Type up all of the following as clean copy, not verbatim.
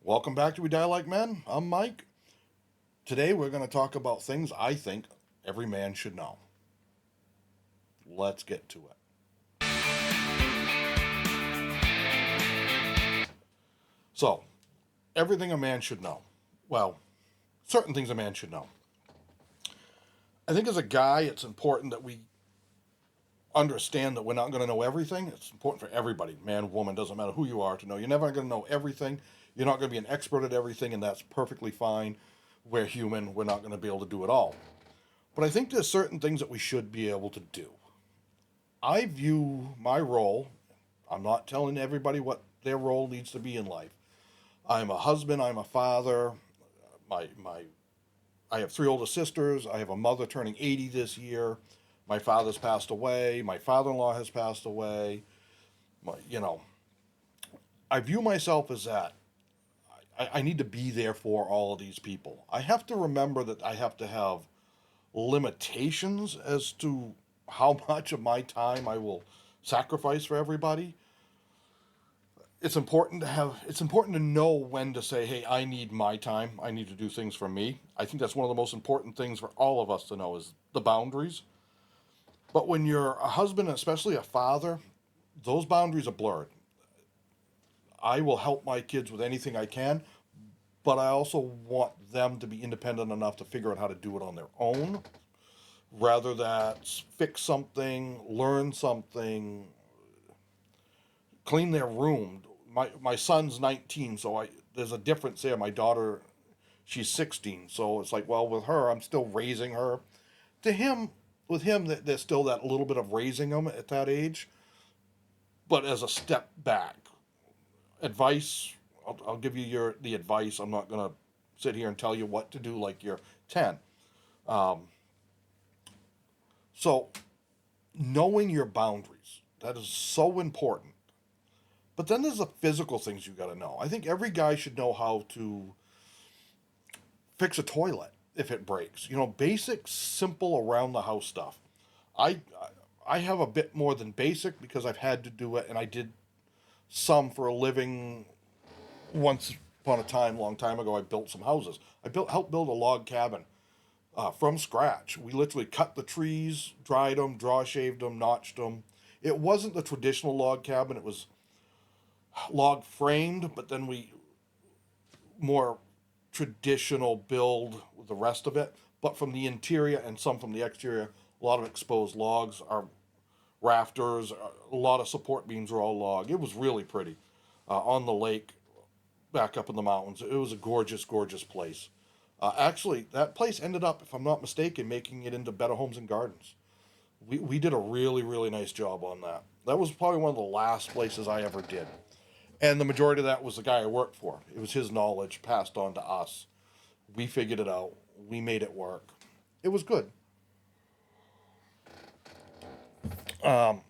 Welcome back to We Die Like Men. I'm Mike. Today we're going to talk about things I think every man should know. Let's get to it. So, everything a man should know. Well, certain things a man should know. I think as a guy, it's important that we understand that we're not going to know everything. It's important for everybody, man, woman, doesn't matter who you are, to know you're never going to know everything. You're not going to be an expert at everything, and that's perfectly fine. We're human. We're not going to be able to do it all. But I think there's certain things that we should be able to do. I view my role, I'm not telling everybody what their role needs to be in life. I'm a husband, I'm a father. My I have three older sisters. I have a mother turning 80 this year. My father's passed away. My father-in-law has passed away. My, you know, I view myself as that. I need to be there for all of these people. I have to remember that I have to have limitations as to how much of my time I will sacrifice for everybody. It's important to know when to say, hey, I need my time. I need to do things for me. I think that's one of the most important things for all of us to know is the boundaries. But when you're a husband, especially a father, those boundaries are blurred. I will help my kids with anything I can, but I also want them to be independent enough to figure out how to do it on their own, rather than fix something, learn something, clean their room. My son's 19, so I there's a difference there. My daughter, she's 16, so it's like, well, with her, I'm still raising her. To him, with him, there's still that little bit of raising them at that age, but as a step back. Advice, I'll give you the advice. I'm not gonna sit here and tell you what to do like you're 10. Um, so knowing your boundaries, that is so important. But then there's the physical things you got to know. I think every guy should know how to fix a toilet if it breaks. You know, basic, simple around the house stuff. I I have a bit more than basic because I've had to do it, and I did some for a living once upon a time, long time ago. I built some houses. Helped build a log cabin from scratch. We literally cut the trees, dried them, draw shaved them, notched them. It wasn't the traditional log cabin. It was log framed, but then we more traditional build with the rest of it. But from the interior and some from the exterior, a lot of exposed logs, our rafters, a lot of support beams are all log. It was really pretty on the lake, back up in the mountains. It was a gorgeous, gorgeous place. Actually, that place ended up, if I'm not mistaken, making it into Better Homes and Gardens. We did a really, really nice job on that. That was probably one of the last places I ever did. And the majority of that was the guy I worked for. It was his knowledge passed on to us. We figured it out. We made it work. It was good. Um,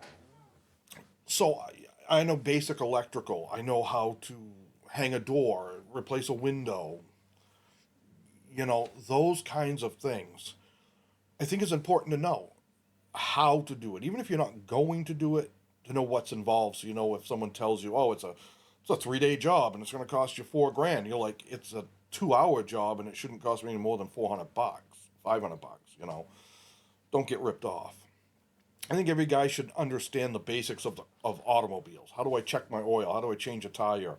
so I know basic electrical. I know how to hang a door, replace a window. You know, those kinds of things. I think it's important to know how to do it, even if you're not going to do it. To know what's involved, so you know if someone tells you, "Oh, it's a 3 day job and it's going to cost you $4,000," you're like, "It's a 2 hour job and it shouldn't cost me any more than $400, $500." You know, don't get ripped off. I think every guy should understand the basics of automobiles. How do I check my oil? How do I change a tire?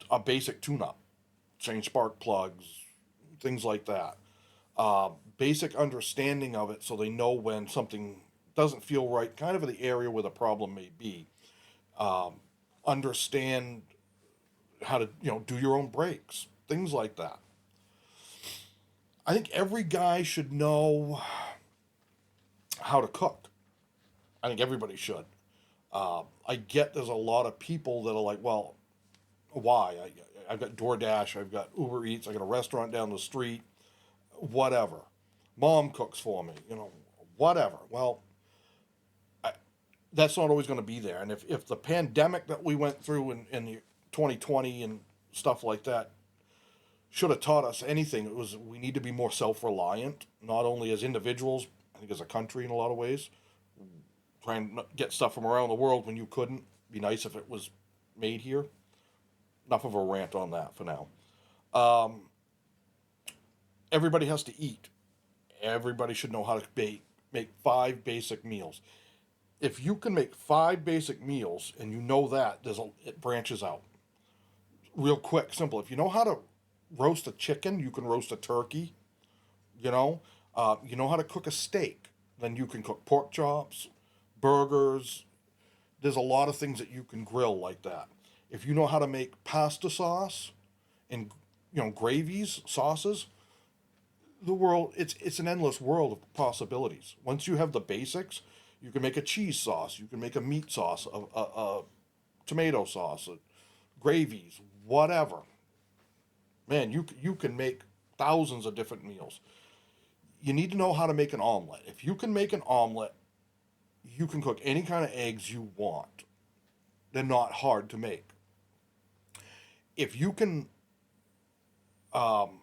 A basic tune-up, change spark plugs, things like that. Basic understanding of it, so they know when something doesn't feel right, kind of in the area where the problem may be. Um, Understand how to do your own brakes, things like that. I think every guy should know how to cook. I think everybody should. I get there's a lot of people that are like, well, why? I've got DoorDash, I've got Uber Eats, I got a restaurant down the street, whatever. Mom cooks for me, whatever. Well, I, that's not always going to be there. And if the pandemic that we went through in the 2020 and stuff like that should have taught us anything, it was we need to be more self reliant, not only as individuals, I think as a country in a lot of ways. Trying to get stuff from around the world when you couldn't. Be nice if it was made here. enough of a rant on that for now. Um, Everybody has to eat. Everybody should know how to make 5 basic meals. If you can make 5 basic meals and you know that, it branches out real quick, simple. If you know how to roast a chicken, you can roast a turkey. You know, you know how to cook a steak, then you can cook pork chops, burgers. There's a lot of things that you can grill like that. If you know how to make pasta sauce and gravies, sauces, the world it's an endless world of possibilities. Once you have the basics, you can make a cheese sauce, you can make a meat sauce, a tomato sauce, gravies, whatever. Man, you can make thousands of different meals. You need to know how to make an omelet. If you can make an omelet, you can cook any kind of eggs you want. They're not hard to make. If you can, um,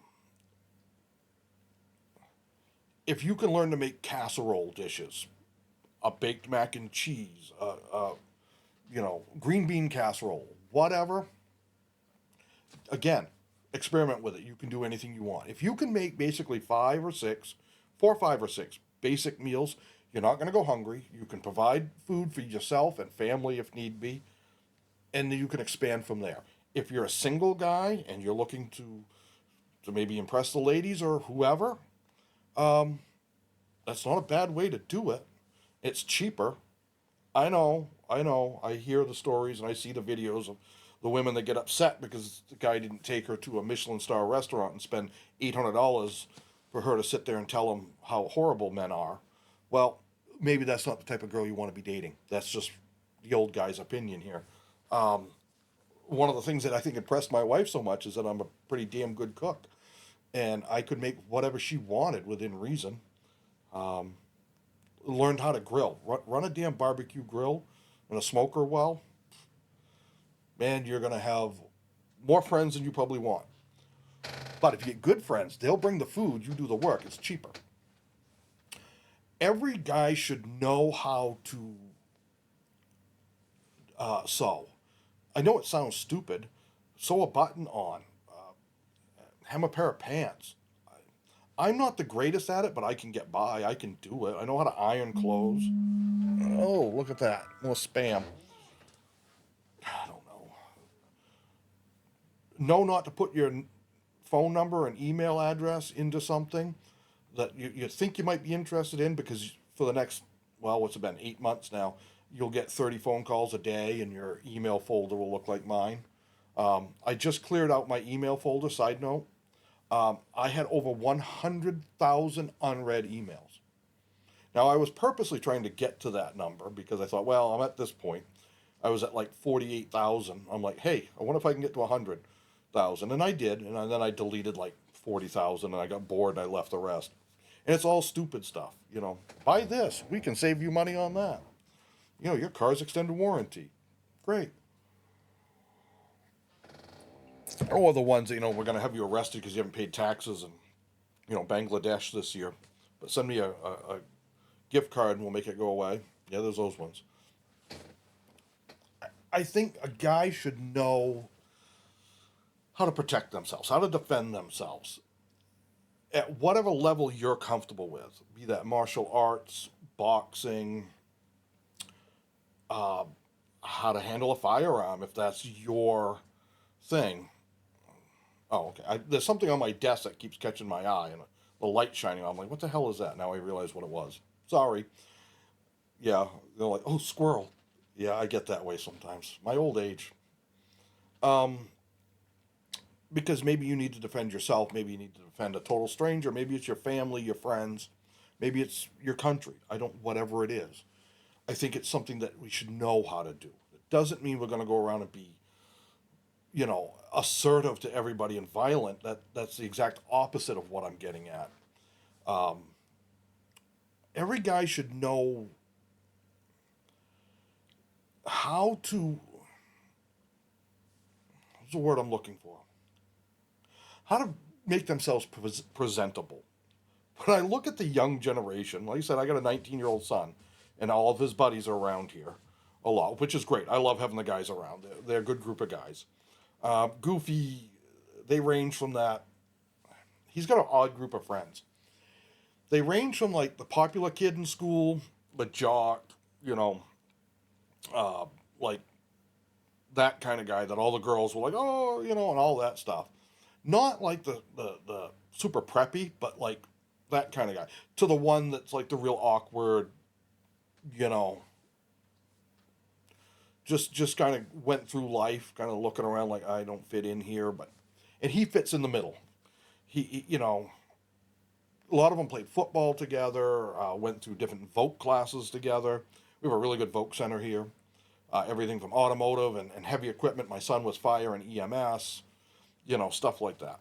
if you can learn to make casserole dishes, a baked mac and cheese, green bean casserole, whatever. Again, experiment with it. You can do anything you want. If you can make basically 5 or 6 basic meals, you're not going to go hungry. You can provide food for yourself and family if need be, and then you can expand from there. If you're a single guy and you're looking to maybe impress the ladies or whoever, um, that's not a bad way to do it. It's cheaper. I know, I know. I hear the stories and I see the videos of the women that get upset because the guy didn't take her to a Michelin star restaurant and spend $800 for her to sit there and tell him how horrible men are. Well, maybe that's not the type of girl you want to be dating. That's just the old guy's opinion here. Um, One of the things that I think impressed my wife so much is that I'm a pretty damn good cook, and I could make whatever she wanted within reason. Um, Learned how to grill. Run a damn barbecue grill and a smoker well. Man, you're gonna have more friends than you probably want. But if you get good friends, they'll bring the food. You do the work. It's cheaper. Every guy should know how to sew. I know it sounds stupid. Sew a button on. Hem a pair of pants. I'm not the greatest at it, but I can get by. I can do it. I know how to iron clothes. Oh, look at that. More spam. I don't know. Know not to put your phone number and email address into something that you think you might be interested in because for the next, well, what's it been, 8 months now, you'll get 30 phone calls a day and your email folder will look like mine. I just cleared out my email folder, side note. I had over 100,000 unread emails. Now, I was purposely trying to get to that number because I thought, well, I'm at this point. I was at like 48,000. I'm like, hey, I wonder if I can get to 100,000. And I did. And then I deleted like 40,000 and I got bored and I left the rest. And it's all stupid stuff. Buy this. We can save you money on that. Your car's extended warranty. Great. Or the ones that, we're going to have you arrested because you haven't paid taxes in, Bangladesh this year. But send me a gift card and we'll make it go away. Yeah, there's those ones. I think a guy should know how to protect themselves, how to defend themselves at whatever level you're comfortable with, be that martial arts, boxing, uh, how to handle a firearm if that's your thing. Oh, okay. There's something on my desk that keeps catching my eye, and the light shining on. I'm like, what the hell is that? Now I realize what it was. Sorry. Yeah, they're like, oh, squirrel. Yeah, I get that way sometimes. My old age. Um, because maybe you need to defend yourself. Maybe you need to defend a total stranger. Maybe it's your family, your friends. Maybe it's your country. Whatever it is. I think it's something that we should know how to do. It doesn't mean we're going to go around and be, assertive to everybody and violent. That's the exact opposite of what I'm getting at. Um, every guy should know how to. What's the word I'm looking for? How to make themselves presentable. When I look at the young generation, like I said, I got a 19-year-old son, and all of his buddies are around here a lot, which is great. I love having the guys around. They're a good group of guys. Goofy, they range from that. He's got an odd group of friends. They range from like the popular kid in school, the jock, you know, uh, like that kind of guy that all the girls were like, oh, you know, and all that stuff. Not like the super preppy, but like that kind of guy. To the one that's like the real awkward, you know, just kind of went through life, kind of looking around like I don't fit in here, but and he fits in the middle. You know, a lot of them played football together, went through different Voc classes together. We have a really good Voc center here. Everything from automotive and heavy equipment. My son was fire and EMS, you know, stuff like that.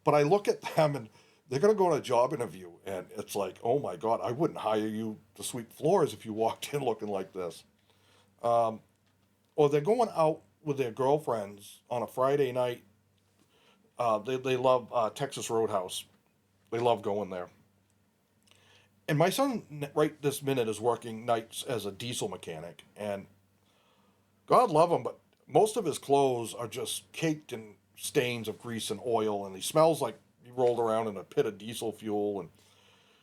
But I look at them and they're going to go on a job interview, and it's like, oh my God, I wouldn't hire you to sweep floors if you walked in looking like this. Um, or they're going out with their girlfriends on a Friday night. They love Texas Roadhouse. They love going there. And my son, right this minute, is working nights as a diesel mechanic. And God love him, but most of his clothes are just caked in stains of grease and oil. And he smells like he rolled around in a pit of diesel fuel. And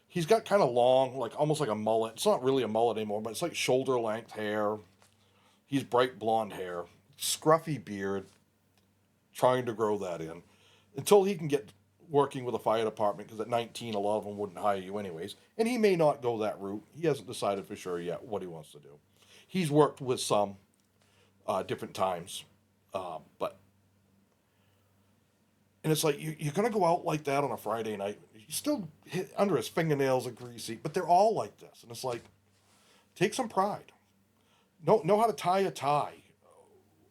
he's got kind of long, like almost like a mullet. It's not really a mullet anymore, but it's like shoulder length hair. He's bright blonde hair, scruffy beard, trying to grow that in until he can get working with a fire department, because at 19 a lot of them wouldn't hire you anyways, and he may not go that route. He hasn't decided for sure yet what he wants to do. He's worked with some different times, but and it's like you're gonna go out like that on a Friday night. You still hit, under his fingernails are greasy, but they're all like this, and it's like, take some pride. Know how to tie a tie.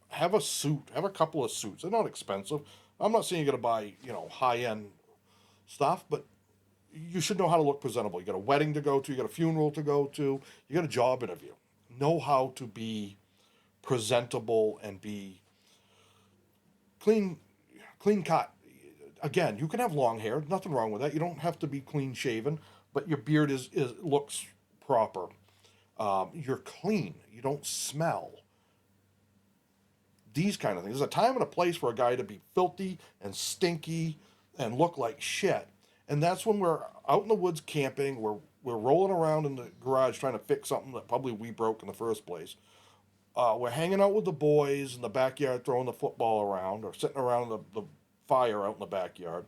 Have a suit. Have a couple of suits. They're not expensive. I'm not saying you're gonna buy, you know, high end stuff, but you should know how to look presentable. You got a wedding to go to, you got a funeral to go to, you got a job interview. Know how to be presentable and be clean, clean cut. Again, you can have long hair, nothing wrong with that. You don't have to be clean shaven, but your beard is looks proper. You're clean. You don't smell. These kind of things. There's a time and a place for a guy to be filthy and stinky and look like shit. And that's when we're out in the woods camping. We're rolling around in the garage trying to fix something that probably we broke in the first place. We're hanging out with the boys in the backyard throwing the football around, or sitting around the fire out in the backyard.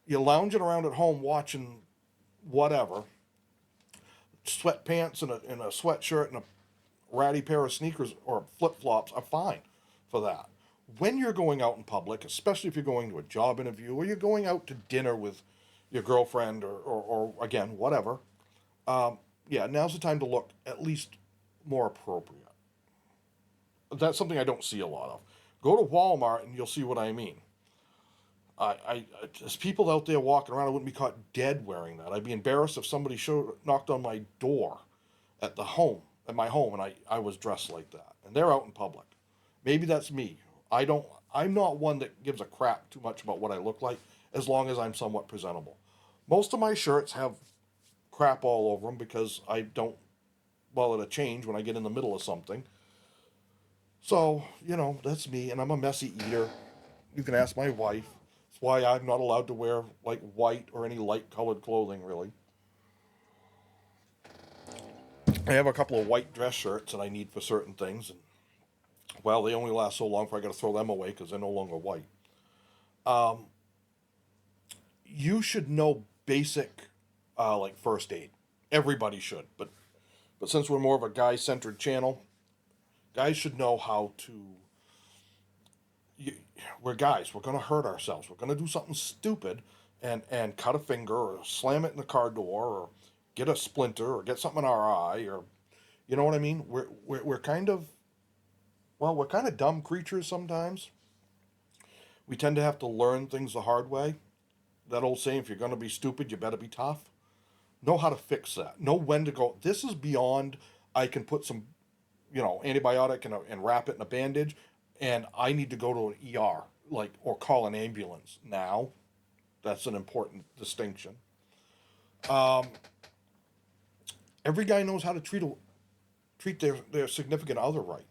You're lounging around at home watching whatever, sweatpants and a sweatshirt and a ratty pair of sneakers or flip flops are fine for that. When you're going out in public, especially if you're going to a job interview or you're going out to dinner with your girlfriend or again, whatever, yeah, now's the time to look at least more appropriate. That's something I don't see a lot of. Go to Walmart and you'll see what I mean. There's people out there walking around. I wouldn't be caught dead wearing that. I'd be embarrassed if somebody knocked on my door at my home, and I was dressed like that. And they're out in public. Maybe that's me. I'm not one that gives a crap too much about what I look like, as long as I'm somewhat presentable. Most of my shirts have crap all over them because I don't bother to change when I get in the middle of something. So, you know, that's me, and I'm a messy eater. You can ask my wife. That's why I'm not allowed to wear like white or any light colored clothing, really. I have a couple of white dress shirts that I need for certain things, and well, they only last so long before I got to throw them away because they're no longer white. Um, you should know basic, like first aid. Everybody should, but since we're more of a guy centered channel, guys should know how to. You, we're guys. We're gonna hurt ourselves. We're gonna do something stupid, and cut a finger or slam it in the car door or get a splinter or get something in our eye, or you know what I mean. We're kind of, well, we're kind of dumb creatures sometimes. We tend to have to learn things the hard way. That old saying, if you're going to be stupid, you better be tough. Know how to fix that. Know when to go. This is beyond, I can put some, you know, antibiotic and wrap it in a bandage, and I need to go to an ER, like, or call an ambulance now. That's an important distinction. Um, every guy knows how to treat their significant other right.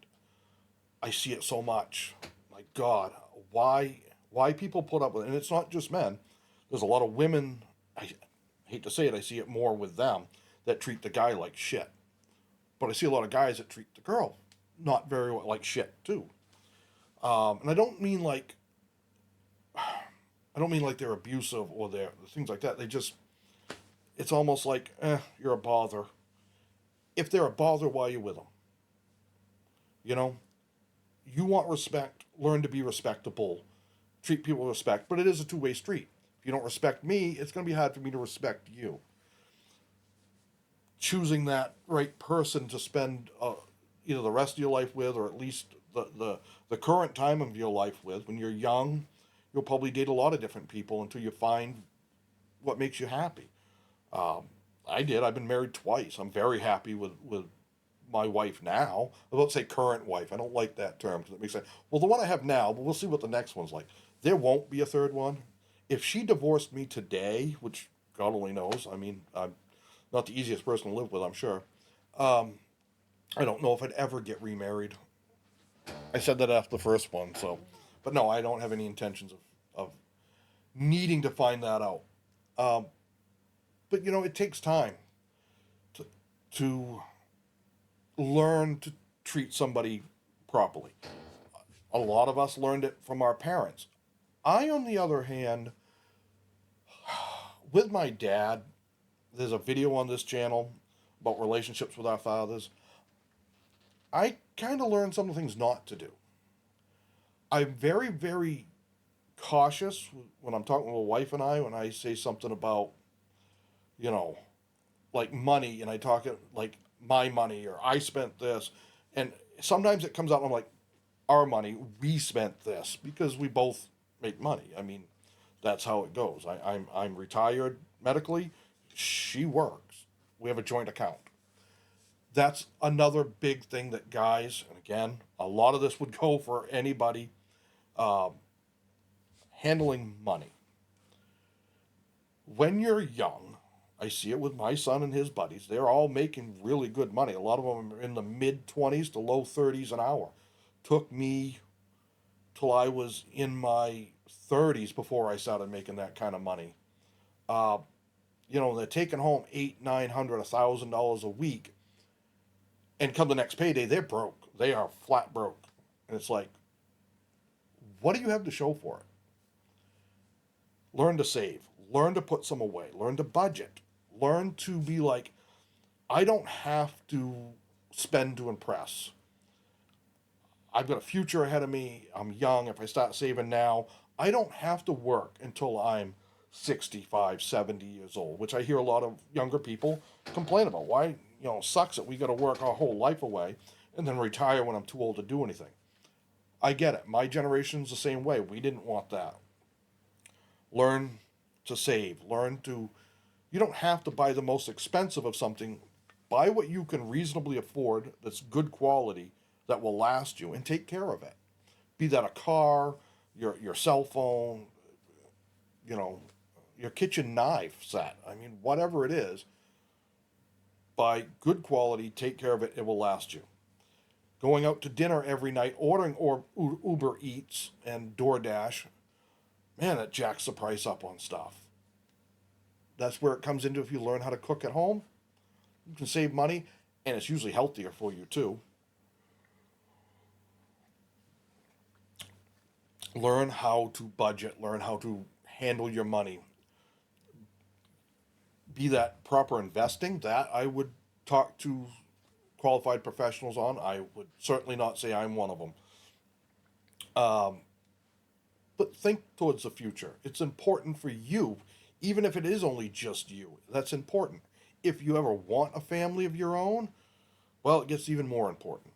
I see it so much. My God, why people put up with it? And it's not just men. There's a lot of women, I hate to say it, I see it more with them, that treat the guy like shit. But I see a lot of guys that treat the girl not very well, like shit too. And I don't mean like they're abusive or they're things like that. They just, it's almost like, you're a bother. If they're a bother, why are you with them? You know, you want respect, learn to be respectable, treat people with respect, but it is a two-way street. If you don't respect me, it's going to be hard for me to respect you. Choosing that right person to spend either the rest of your life with, or at least the current time of your life with. When you're young, you'll probably date a lot of different people until you find what makes you happy. Um, I did. I've been married twice. I'm very happy with my wife now. I won't say current wife. I don't like that term because it makes sense. Well, the one I have now, but we'll see what the next one's like. There won't be a third one. If she divorced me today, which God only knows, I mean, I'm not the easiest person to live with, I'm sure. Um, I don't know if I'd ever get remarried. I said that after the first one, so. But no, I don't have any intentions of needing to find that out. Um, but it takes time to, to learn to treat somebody properly. A lot of us learned it from our parents. I, on the other hand, with my dad, there's a video on this channel about relationships with our fathers. I kind of learned some of the things not to do. I'm very, very cautious when I'm talking with a wife and I, when I say something about, you know, like money, and I talk it like my money or I spent this. And sometimes it comes out and I'm like, our money, we spent this because we both make money. I mean, that's how it goes. I'm retired medically. She works. We have a joint account. That's another big thing that guys, and again, a lot of this would go for anybody, um, handling money. When you're young, I see it with my son and his buddies. They're all making really good money. A lot of them are in the mid 20s to low 30s an hour. Took me till I was in my 30s before I started making that kind of money. Uh, they're taking home eight, 900, $1,000 a week, and come the next payday, they're broke. They are flat broke, and it's like, what do you have to show for it? Learn to save. Learn to put some away. Learn to budget. Learn to be like, I don't have to spend to impress. I've got a future ahead of me. I'm young. If I start saving now, I don't have to work until I'm 65, 70 years old, which I hear a lot of younger people complain about. Why, sucks that we got to work our whole life away and then retire when I'm too old to do anything. I get it. My generation's the same way. We didn't want that. Learn to save. You don't have to buy the most expensive of something. Buy what you can reasonably afford that's good quality that will last you, and take care of it. Be that a car, your cell phone, you know, your kitchen knife set. I mean, whatever it is, buy good quality, take care of it, it will last you. Going out to dinner every night, ordering or Uber Eats and DoorDash, man, it jacks the price up on stuff. That's where it comes into, if you learn how to cook at home, you can save money, and it's usually healthier for you too. Learn how to budget, learn how to handle your money. Be that proper investing, that I would talk to qualified professionals on. I would certainly not say I'm one of them. Um, but think towards the future. It's important for you, even if it is only just you. That's important. If you ever want a family of your own, well, it gets even more important.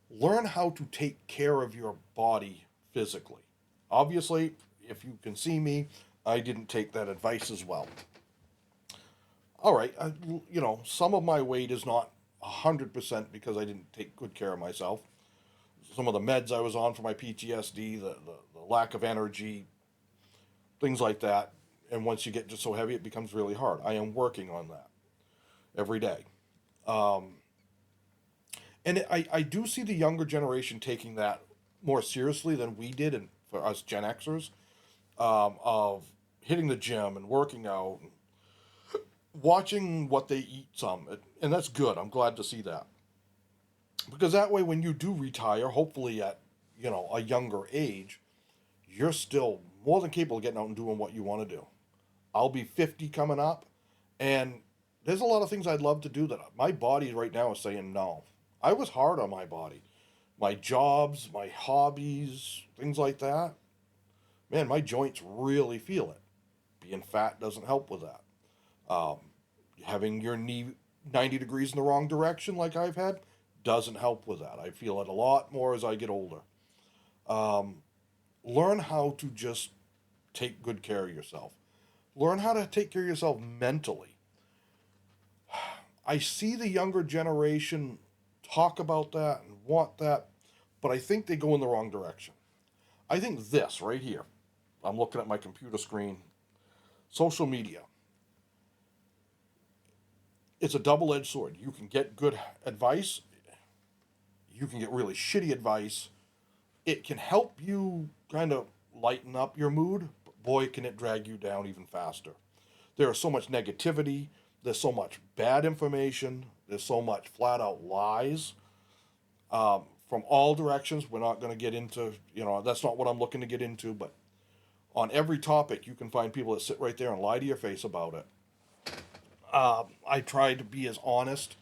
Learn how to take care of your body physically. Obviously, if you can see me, I didn't take that advice as well. All right, some of my weight is not 100% because I didn't take good care of myself. Some of the meds I was on for my PTSD, the lack of energy, things like that. And once you get just so heavy, it becomes really hard. I am working on that every day. Um, and I do see the younger generation taking that more seriously than we did, and for us Gen Xers, of hitting the gym and working out, and watching what they eat some, and that's good. I'm glad to see that, because that way, when you do retire, hopefully at a younger age, you're still more than capable of getting out and doing what you want to do. I'll be 50 coming up, and there's a lot of things I'd love to do that my body right now is saying no. I was hard on my body, my jobs, my hobbies, things like that. Man, my joints really feel it. Being fat doesn't help with that. Um, Having your knee 90 degrees in the wrong direction, like I've had, doesn't help with that. I feel it a lot more as I get older. Um, Learn how to just take good care of yourself. Learn how to take care of yourself mentally. I see the younger generation talk about that and want that, but I think they go in the wrong direction. I think this right here, I'm looking at my computer screen, social media, it's a double edged sword. You can get good advice, you can get really shitty advice. It can help you kind of lighten up your mood, but boy, can it drag you down even faster. There is so much negativity, there's so much bad information, there's so much flat out lies from all directions. We're not going to get into, that's not what I'm looking to get into, but on every topic, you can find people that sit right there and lie to your face about it. I try to be as honest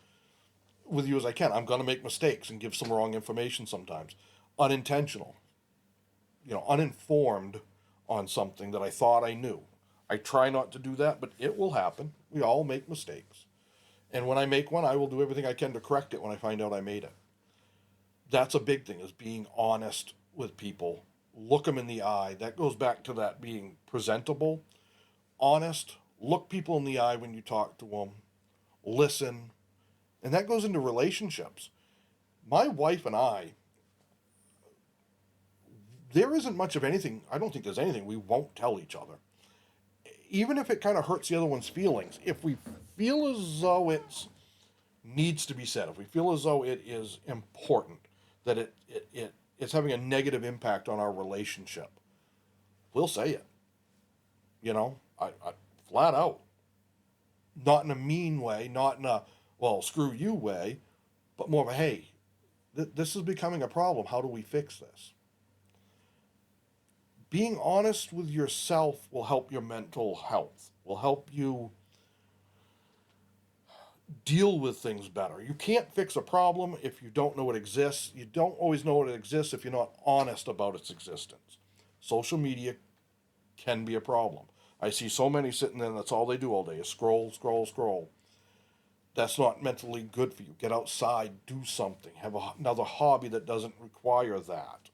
with you as I can. I'm going to make mistakes and give some wrong information sometimes, unintentional, uninformed on something that I thought I knew. I try not to do that, but it will happen. We all make mistakes. And when I make one, I will do everything I can to correct it when I find out I made it. That's a big thing, is being honest with people. Look them in the eye. That goes back to that being presentable, honest. Look people in the eye when you talk to them. Listen. And that goes into relationships. My wife and I, there isn't much of anything, I don't think there's anything we won't tell each other. Even if it kind of hurts the other one's feelings, if we feel as though it needs to be said, if we feel as though it is important, that it's having a negative impact on our relationship, we'll say it. I flat out. Not in a mean way, not in a, well, screw you way, but more of a, hey, this is becoming a problem. How do we fix this? Being honest with yourself will help your mental health, will help you deal with things better. You can't fix a problem if you don't know it exists. You don't always know it exists if you're not honest about its existence. Social media can be a problem. I see so many sitting there and that's all they do all day is scroll, scroll, scroll. That's not mentally good for you. Get outside, do something, have another hobby that doesn't require that.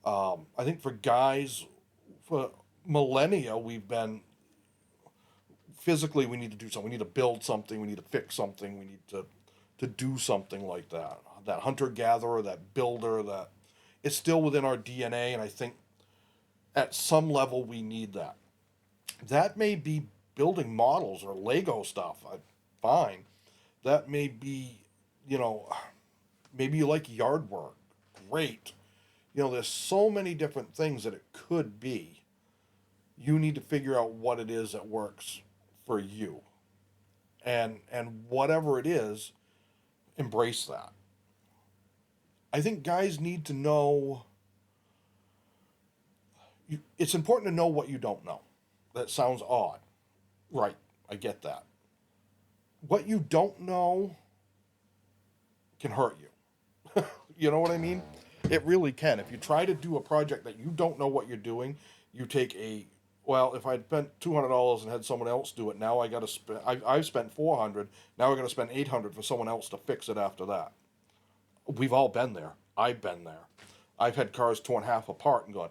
I think for guys, for millennia, we've been physically, we need to do something. We need to build something. We need to fix something. We need to do something like that. That hunter gatherer, that builder, that it's still within our DNA, and I think at some level we need that. That may be building models or Lego stuff. Fine. That may be, you know, maybe you like yard work. Great. There's so many different things that it could be. You need to figure out what it is that works for you. And whatever it is, embrace that. I think guys need to know it's important to know what you don't know. That sounds odd. Right. I get that. What you don't know can hurt you. You know what I mean? It really can. If you try to do a project that you don't know what you're doing, you take well, if I'd spent $200 and had someone else do it, now I got to spend. I've spent 400. Now I got to spend 800 for someone else to fix it after that. We've all been there. I've been there. I've had cars torn half apart and gone,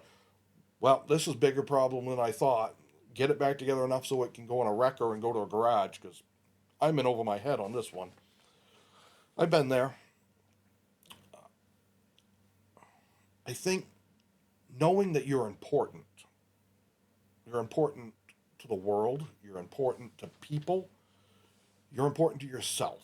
well, this is a bigger problem than I thought. Get it back together enough so it can go in a wrecker and go to a garage because I'm in over my head on this one. I've been there. I think knowing that you're important to the world, you're important to people, you're important to yourself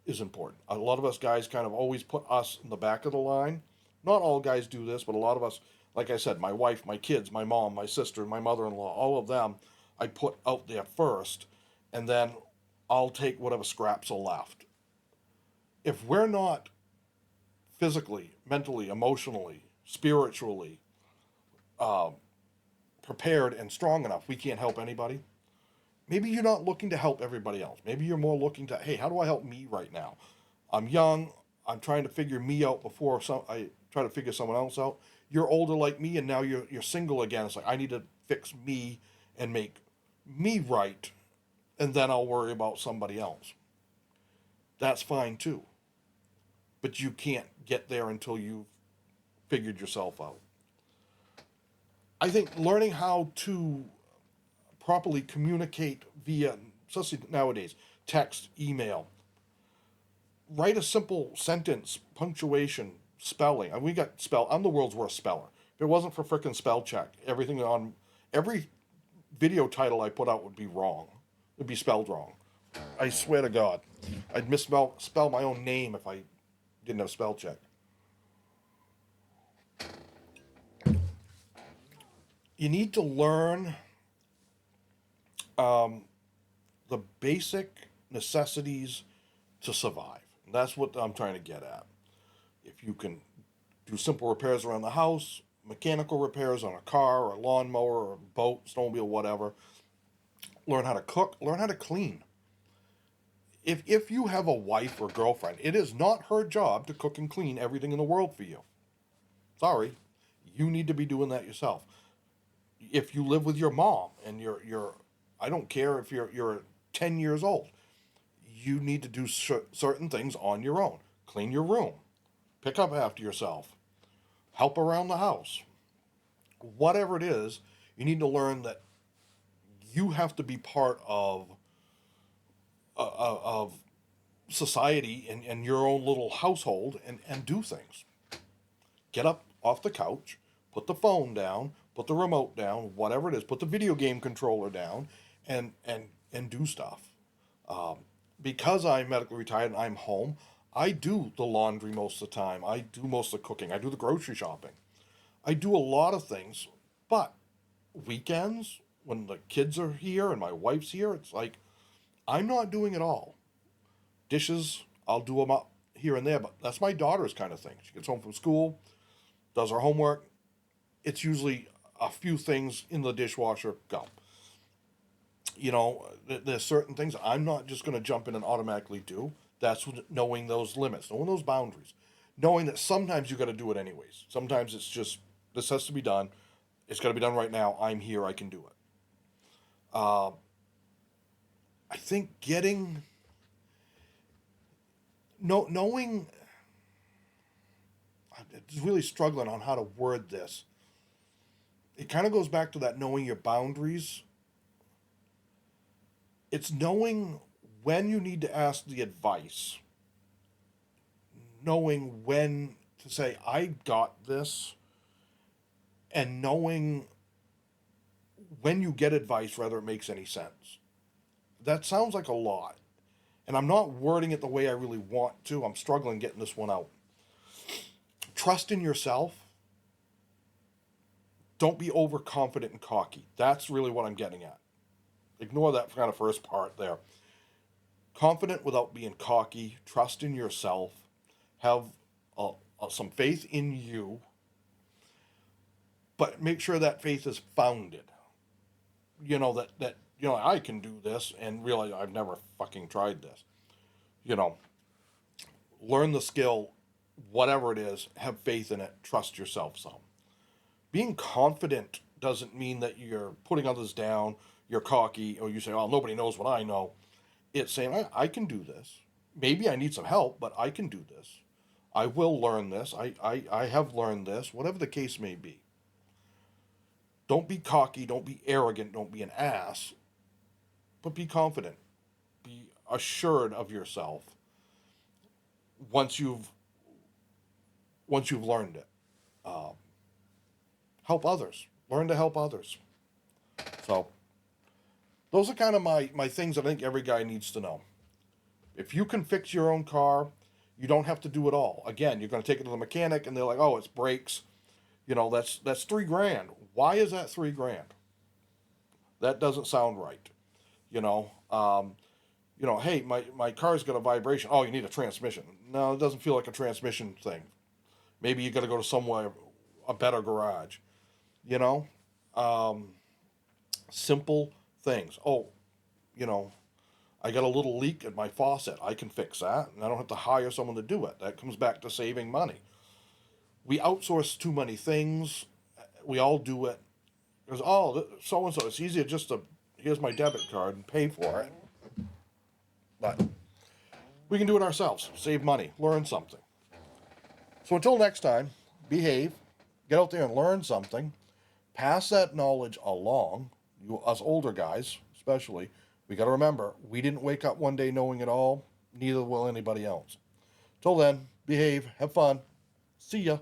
is important. A lot of us guys kind of always put us in the back of the line. Not all guys do this, but a lot of us, like I said, my wife, my kids, my mom, my sister, my mother-in-law, all of them, I put out there first, and then I'll take whatever scraps are left. If we're not physically, mentally, emotionally, spiritually uh, prepared and strong enough, we can't help anybody. Maybe you're not looking to help everybody else. Maybe you're more looking to, hey, how do I help me right now? I'm young. I'm trying to figure me out before I try to figure someone else out. You're older like me, and now you're single again. It's like I need to fix me and make me right, and then I'll worry about somebody else. That's fine too. But you can't get there until you've figured yourself out. I think learning how to properly communicate via, especially nowadays, text, email, write a simple sentence, punctuation, spelling. And we got spell. I'm the world's worst speller. If it wasn't for frickin' spell check, everything on every video title I put out would be wrong. It'd be spelled wrong. I swear to God, I'd spell my own name if I didn't have spell check. You need to learn the basic necessities to survive. And that's what I'm trying to get at. If you can do simple repairs around the house, mechanical repairs on a car or a lawnmower or a boat, snowmobile, whatever, learn how to cook, learn how to clean. If you have a wife or girlfriend, it is not her job to cook and clean everything in the world for you. Sorry, you need to be doing that yourself. If you live with your mom and you're I don't care if you're 10 years old, you need to do certain things on your own. Clean your room, pick up after yourself, help around the house. Whatever it is, you need to learn that you have to be part of society and your own little household and do things. Get up off the couch, put the phone down, put the remote down, whatever it is, put the video game controller down, and do stuff. Because I'm medically retired and I'm home, I do the laundry most of the time. I do most of the cooking. I do the grocery shopping. I do a lot of things, but weekends when the kids are here and my wife's here, it's like I'm not doing it all. Dishes, I'll do them up here and there, but that's my daughter's kind of thing. She gets home from school, does her homework. It's usually a few things in the dishwasher, go. There's certain things I'm not just going to jump in and automatically do. That's knowing those limits, knowing those boundaries, knowing that sometimes you got to do it anyways. Sometimes it's just this has to be done. It's got to be done right now. I'm here. I can do it. Uh, I think getting knowing. I'm really struggling on how to word this. It kind of goes back to that knowing your boundaries. It's knowing when you need to ask the advice, knowing when to say, I got this, and knowing when you get advice, whether it makes any sense. That sounds like a lot. And I'm not wording it the way I really want to. I'm struggling getting this one out. Trust in yourself. Don't be overconfident and cocky. That's really what I'm getting at. Ignore that kind of first part there. Confident without being cocky. Trust in yourself. Have some faith in you. But make sure that faith is founded. That I can do this and realize I've never fucking tried this. Learn the skill, whatever it is, have faith in it, trust yourself some. Being confident doesn't mean that you're putting others down, you're cocky, or you say, oh, nobody knows what I know. It's saying, I can do this. Maybe I need some help, but I can do this. I will learn this. I have learned this, whatever the case may be. Don't be cocky, don't be arrogant, don't be an ass, but be confident. Be assured of yourself once you've learned it. Um, Help others. Learn to help others. So those are kind of my things I think every guy needs to know. If you can fix your own car, You don't have to do it all. Again, you're going to take it to the mechanic, and they're like, "Oh, it's brakes." You know, that's $3,000. Why is that $3,000? That doesn't sound right. You know, hey, my car's got a vibration. Oh, you need a transmission. No, it doesn't feel like a transmission thing. Maybe you got to go to somewhere, a better garage. You know, um, simple things. Oh, you know, I got a little leak in my faucet. I can fix that, and I don't have to hire someone to do it. That comes back to saving money. We outsource too many things. We all do it. Because, oh, so and so, it's easier just to, here's my debit card and pay for it. But we can do it ourselves, save money, learn something. So until next time, behave, get out there and learn something, pass that knowledge along. You, us older guys, especially, we got to remember, we didn't wake up one day knowing it all, neither will anybody else. Till then, behave, have fun, see ya.